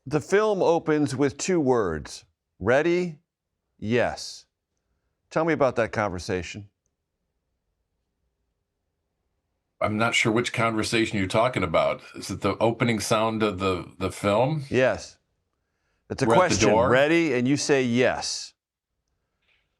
The film opens with two words, ready, yes. Tell me about that conversation. I'm not sure which conversation you're talking about. Is it the opening sound of the film? Yes. It's a We're at the question, door. ready, and you say yes.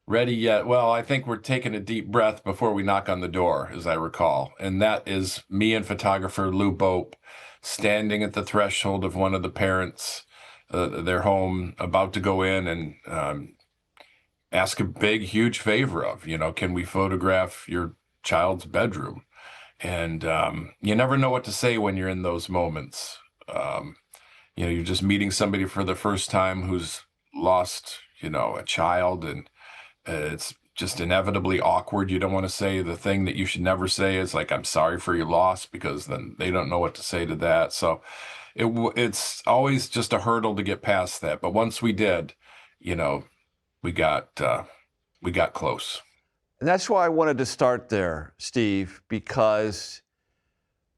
Ready yet? Well, I think we're taking a deep breath before we knock on the door, as I recall. And that is me and photographer Lou Bope standing at the threshold of one of the parents, their home, about to go in and ask a big, huge favor of, can we photograph your child's bedroom? And you never know what to say when you're in those moments. Um, you're just meeting somebody for the first time who's lost, a child, and it's just inevitably awkward. You don't want to say the thing that you should never say is like, I'm sorry for your loss, because then they don't know what to say to that. So it's always just a hurdle to get past that. But once we did, you know, we got close. And that's why I wanted to start there, Steve, because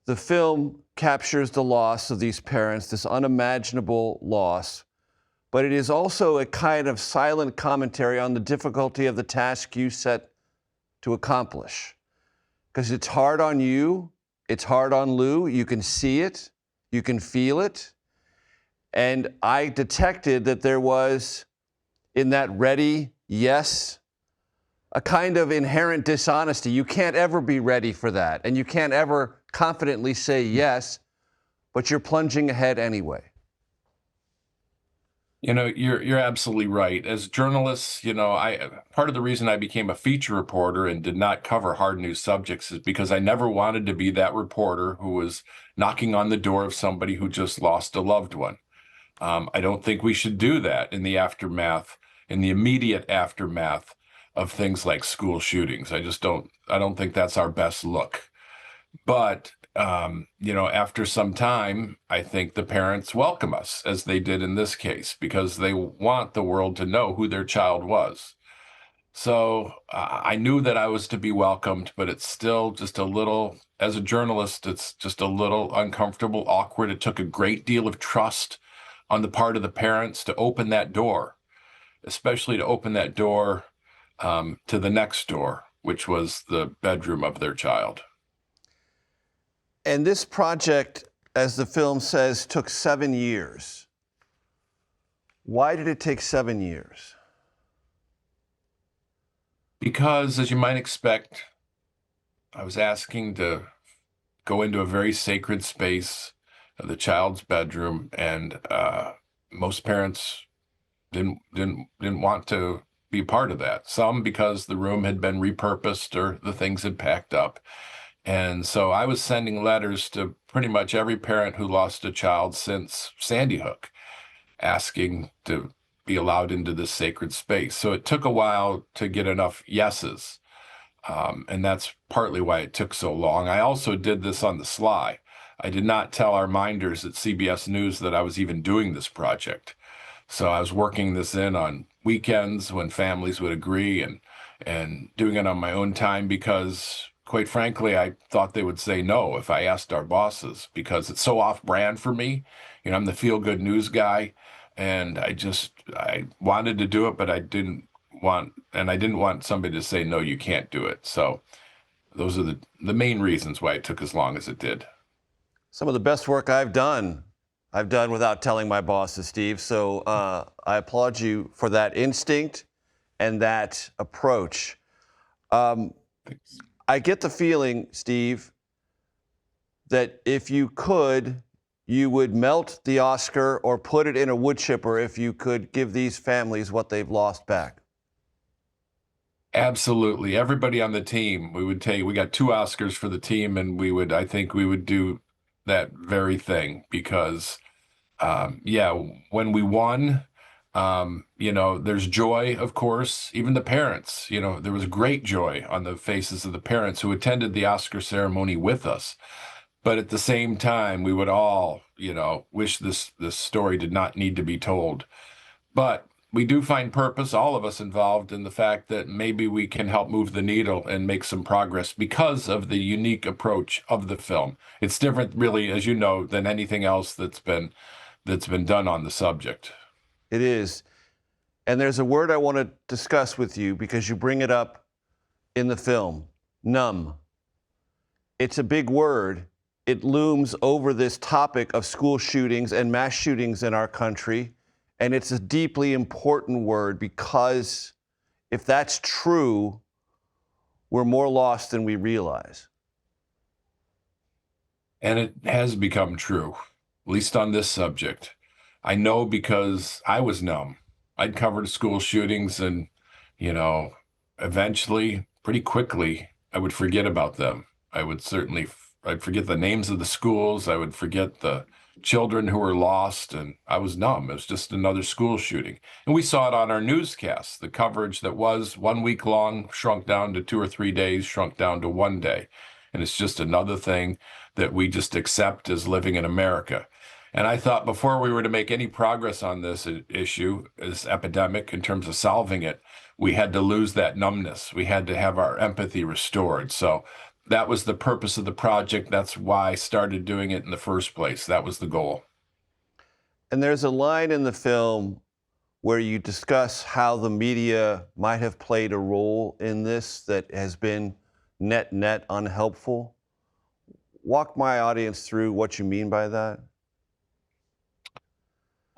the film captures the loss of these parents, this unimaginable loss, but it is also a kind of silent commentary on the difficulty of the task you set to accomplish. Because it's hard on you, it's hard on Lou, you can see it, you can feel it. And I detected that there was, in that ready yes, a kind of inherent dishonesty. You can't ever be ready for that, and you can't ever confidently say yes, but you're plunging ahead anyway. You're absolutely right. As journalists, I part of the reason I became a feature reporter and did not cover hard news subjects is because I never wanted to be that reporter who was knocking on the door of somebody who just lost a loved one. I don't think we should do that in the aftermath, in the immediate aftermath of things like school shootings. I don't think that's our best look. But, after some time, I think the parents welcome us, as they did in this case, because they want the world to know who their child was. So I knew that I was to be welcomed, but it's still just a little, as a journalist, it's just a little uncomfortable, awkward. It took a great deal of trust on the part of the parents to open that door, especially to open that door to the next door, which was the bedroom of their child. And this project, as the film says, took 7 years. Why did it take 7 years? Because, as you might expect, I was asking to go into a very sacred space, the child's bedroom, and most parents didn't want to be part of that. Some because the room had been repurposed or the things had packed up. And so I was sending letters to pretty much every parent who lost a child since Sandy Hook, asking to be allowed into this sacred space. So it took a while to get enough yeses. And that's partly why it took so long. I also did this on the sly. I did not tell our minders at CBS News that I was even doing this project. So I was working this in on weekends when families would agree, and doing it on my own time because, quite frankly, I thought they would say no if I asked our bosses, because it's so off-brand for me. I'm the feel-good news guy, and I wanted to do it, but I didn't want somebody to say, no, you can't do it. So those are the main reasons why it took as long as it did. Some of the best work I've done without telling my bosses, Steve. So I applaud you for that instinct and that approach. I get the feeling, Steve, that if you could, you would melt the Oscar or put it in a wood chipper if you could give these families what they've lost back. Absolutely. Everybody on the team, we got 2 Oscars for the team, and I think we would do that very thing because, when we won, there's joy, of course, even the parents, there was great joy on the faces of the parents who attended the Oscar ceremony with us. But at the same time, we would all, wish this story did not need to be told. But we do find purpose, all of us involved, in the fact that maybe we can help move the needle and make some progress because of the unique approach of the film. It's different, really, as you know, than anything else that's been that's been done on the subject. It is. And there's a word I want to discuss with you because you bring it up in the film, numb. It's a big word. It looms over this topic of school shootings and mass shootings in our country. And it's a deeply important word because if that's true, we're more lost than we realize. And it has become true, at least on this subject. I know because I was numb. I'd covered school shootings and, eventually, pretty quickly, I would forget about them. I'd forget the names of the schools. I would forget the children who were lost, and I was numb. It was just another school shooting. And we saw it on our newscasts. The coverage that was 1 week long shrunk down to 2 or 3 days, shrunk down to 1 day. And it's just another thing that we just accept as living in America. And I thought before we were to make any progress on this issue, this epidemic, in terms of solving it, we had to lose that numbness. We had to have our empathy restored. So that was the purpose of the project. That's why I started doing it in the first place. That was the goal. And there's a line in the film where you discuss how the media might have played a role in this that has been net unhelpful. Walk my audience through what you mean by that.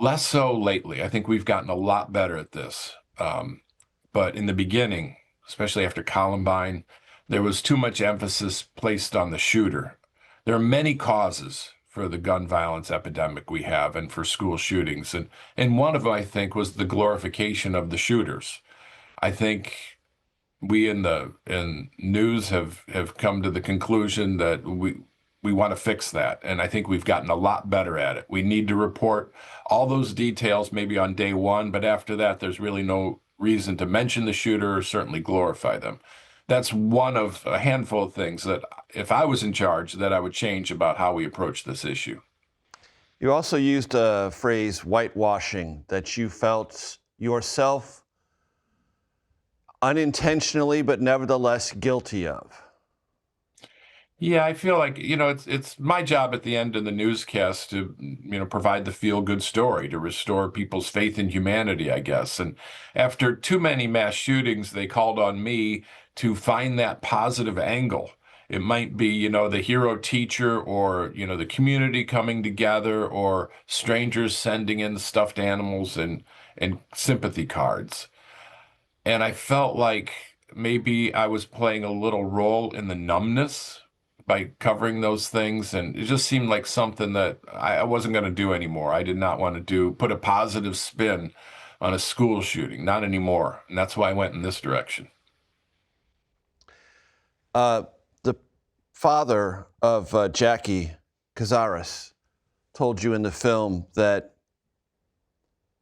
Less so lately. I think we've gotten a lot better at this. But in the beginning, especially after Columbine, there was too much emphasis placed on the shooter. There are many causes for the gun violence epidemic we have and for school shootings. And one of them, I think, was the glorification of the shooters. I think we in news have come to the conclusion that we want to fix that. And I think we've gotten a lot better at it. We need to report all those details maybe on day one, but after that, there's really no reason to mention the shooter or certainly glorify them. That's one of a handful of things that if I was in charge, that I would change about how we approach this issue. You also used a phrase, whitewashing, that you felt yourself unintentionally, but nevertheless guilty of. Yeah, I feel like, it's my job at the end of the newscast to, provide the feel-good story, to restore people's faith in humanity, I guess. And after too many mass shootings, they called on me to find that positive angle. It might be, the hero teacher or, the community coming together or strangers sending in stuffed animals and sympathy cards. And I felt like maybe I was playing a little role in the numbness by covering those things. And it just seemed like something that I wasn't going to do anymore. I did not want to put a positive spin on a school shooting, not anymore. And that's why I went in this direction. The father of Jackie Cazares told you in the film that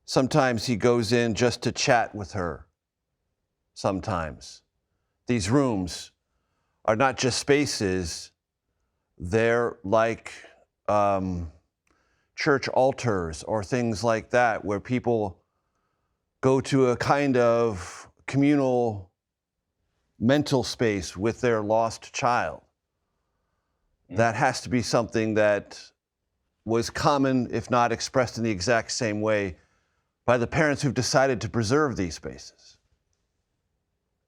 sometimes he goes in just to chat with her. Sometimes. These rooms are not just spaces, they're like church altars or things like that, where people go to a kind of communal mental space with their lost child. That has to be something that was common, if not expressed in the exact same way, by the parents who've decided to preserve these spaces.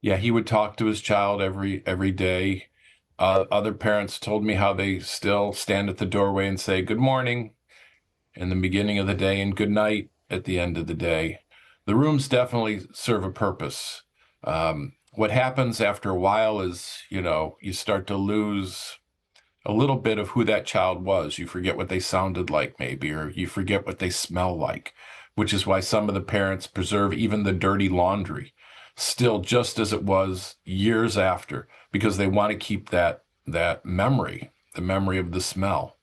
Yeah, he would talk to his child every day. Other parents told me how they still stand at the doorway and say good morning in the beginning of the day and good night at the end of the day. The rooms definitely serve a purpose. What happens after a while is, you start to lose a little bit of who that child was. You forget what they sounded like maybe, or you forget what they smell like, which is why some of the parents preserve even the dirty laundry still just as it was years after, because they want to keep that memory, the memory of the smell.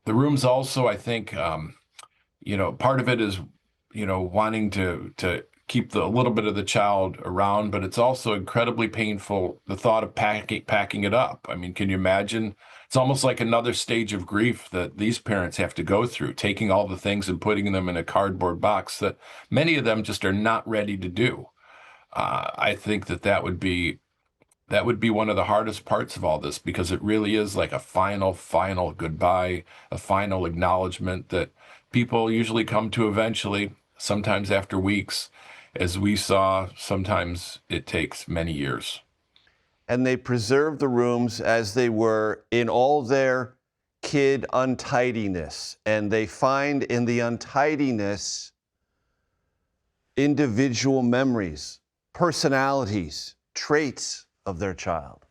The rooms also, I think, part of it is, wanting to keep a little bit of the child around, but it's also incredibly painful, the thought of packing it up. I mean, can you imagine? It's almost like another stage of grief that these parents have to go through, taking all the things and putting them in a cardboard box that many of them just are not ready to do. I think that would be one of the hardest parts of all this, because it really is like a final goodbye, a final acknowledgement that people usually come to eventually, sometimes after weeks. As we saw, sometimes it takes many years. And they preserve the rooms as they were in all their kid untidiness. And they find in the untidiness individual memories, personalities, traits of their child.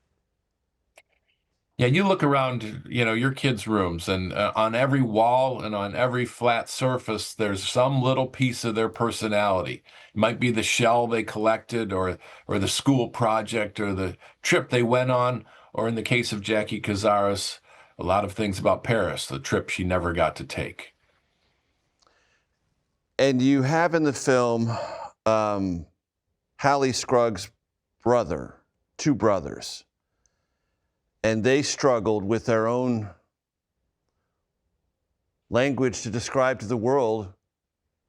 Yeah, you look around, your kids' rooms, and on every wall and on every flat surface, there's some little piece of their personality. It might be the shell they collected, or the school project, or the trip they went on, or in the case of Jackie Cazares, a lot of things about Paris, the trip she never got to take. And you have in the film Hallie Scruggs' brother, two brothers, and they struggled with their own language to describe to the world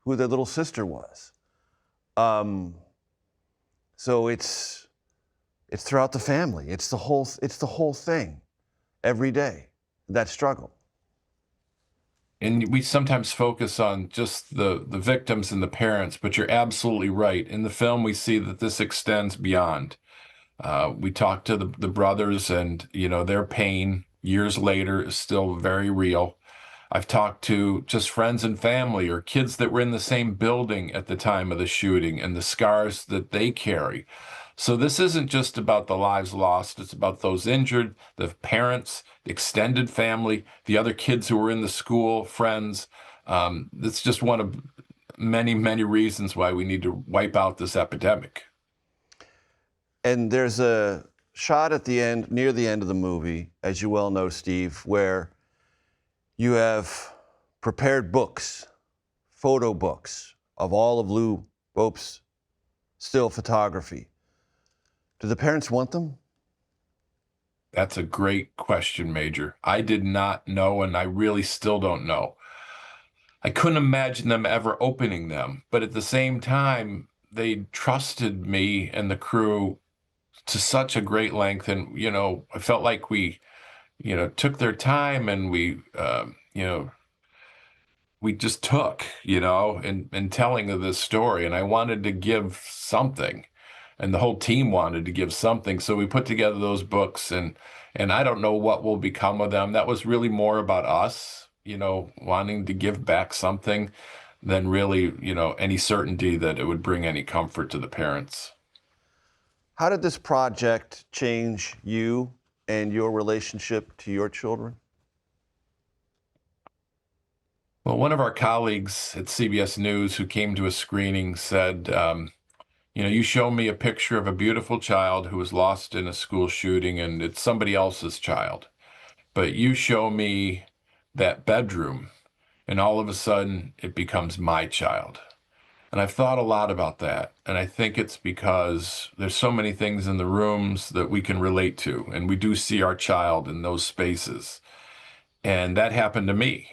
who their little sister was. So it's throughout the family. It's the whole thing every day, that struggle. And we sometimes focus on just the victims and the parents, but you're absolutely right. In the film, we see that this extends beyond. We talk to the brothers, and their pain years later is still very real. I've talked to just friends and family or kids that were in the same building at the time of the shooting and the scars that they carry. So this isn't just about the lives lost. It's about those injured, the parents, the extended family, the other kids who were in the school, friends. It's just one of many, many reasons why we need to wipe out this epidemic. And there's a shot at the end, near the end of the movie, as you well know, Steve, where you have prepared books, photo books of all of Lou Bope's still photography. Do the parents want them? That's a great question, Major. I did not know, and I really still don't know. I couldn't imagine them ever opening them, but at the same time, they trusted me and the crew to such a great length. And, I felt like we, took their time, and we just took, in telling of this story. And I wanted to give something, and the whole team wanted to give something. So we put together those books, and I don't know what will become of them. That was really more about us, wanting to give back something than really, any certainty that it would bring any comfort to the parents. How did this project change you and your relationship to your children? Well, one of our colleagues at CBS News who came to a screening said, you show me a picture of a beautiful child who was lost in a school shooting, and it's somebody else's child. But you show me that bedroom, and all of a sudden it becomes my child. And I've thought a lot about that. And I think it's because there's so many things in the rooms that we can relate to, and we do see our child in those spaces. And that happened to me.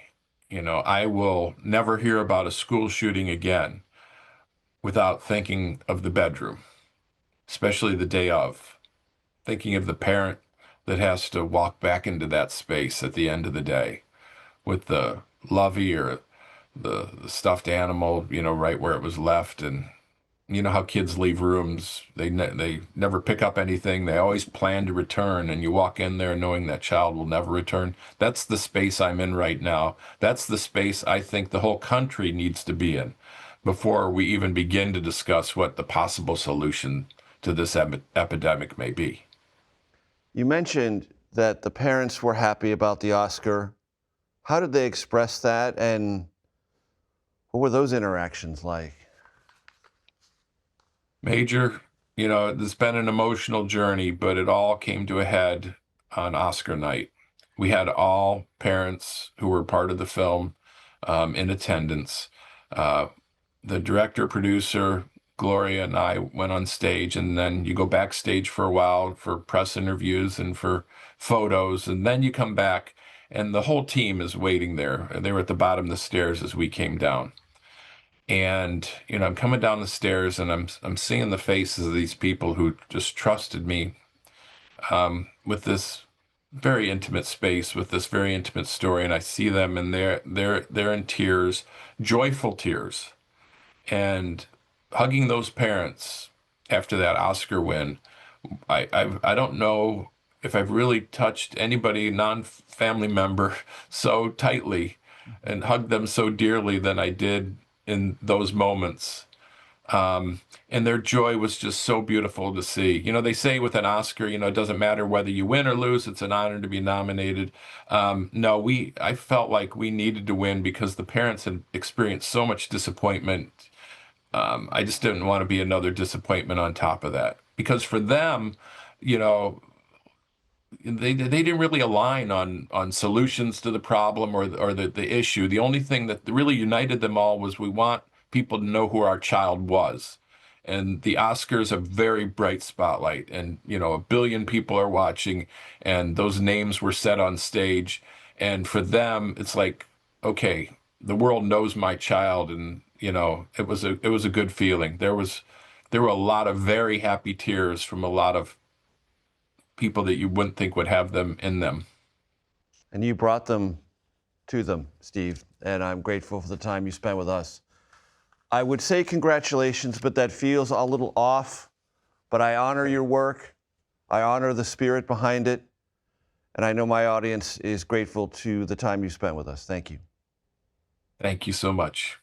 I will never hear about a school shooting again without thinking of the bedroom, especially the day of, thinking of the parent that has to walk back into that space at the end of the day with the lovey or the stuffed animal, right where it was left. And you know how kids leave rooms, they never pick up anything. They always plan to return, and you walk in there knowing that child will never return. That's the space I'm in right now. That's the space I think the whole country needs to be in before we even begin to discuss what the possible solution to this epidemic may be. You mentioned that the parents were happy about the Oscar. How did they express that, and what were those interactions like? Major, it's been an emotional journey, but it all came to a head on Oscar night. We had all parents who were part of the film in attendance. The director, producer, Gloria, and I went on stage, and then you go backstage for a while for press interviews and for photos, and then you come back, and the whole team is waiting there. They were at the bottom of the stairs as we came down. And I'm coming down the stairs, and I'm seeing the faces of these people who just trusted me with this very intimate space with this very intimate story, and I see them, and they're in tears, joyful tears, and hugging those parents after that Oscar win. I don't know if I've really touched anybody, non-family member, so tightly and hugged them so dearly than I did in those moments. And their joy was just so beautiful to see. You know, they say with an Oscar, you know, it doesn't matter whether you win or lose, it's an honor to be nominated. No, I felt like we needed to win because the parents had experienced so much disappointment. I just didn't want to be another disappointment on top of that. Because for them, you know, they didn't really align on solutions to the problem or the issue. The only thing that really united them all was we want people to know who our child was. And the Oscars a very bright spotlight, and you know, 1 billion people are watching, and those names were set on stage. And for them, it's like, okay, the world knows my child, and you know, it was a good feeling. There were a lot of very happy tears from a lot of people that you wouldn't think would have them in them. And you brought them to them, Steve, and I'm grateful for the time you spent with us. I would say congratulations, but that feels a little off. But I honor your work. I honor the spirit behind it. And I know my audience is grateful to the time you spent with us. Thank you. Thank you so much.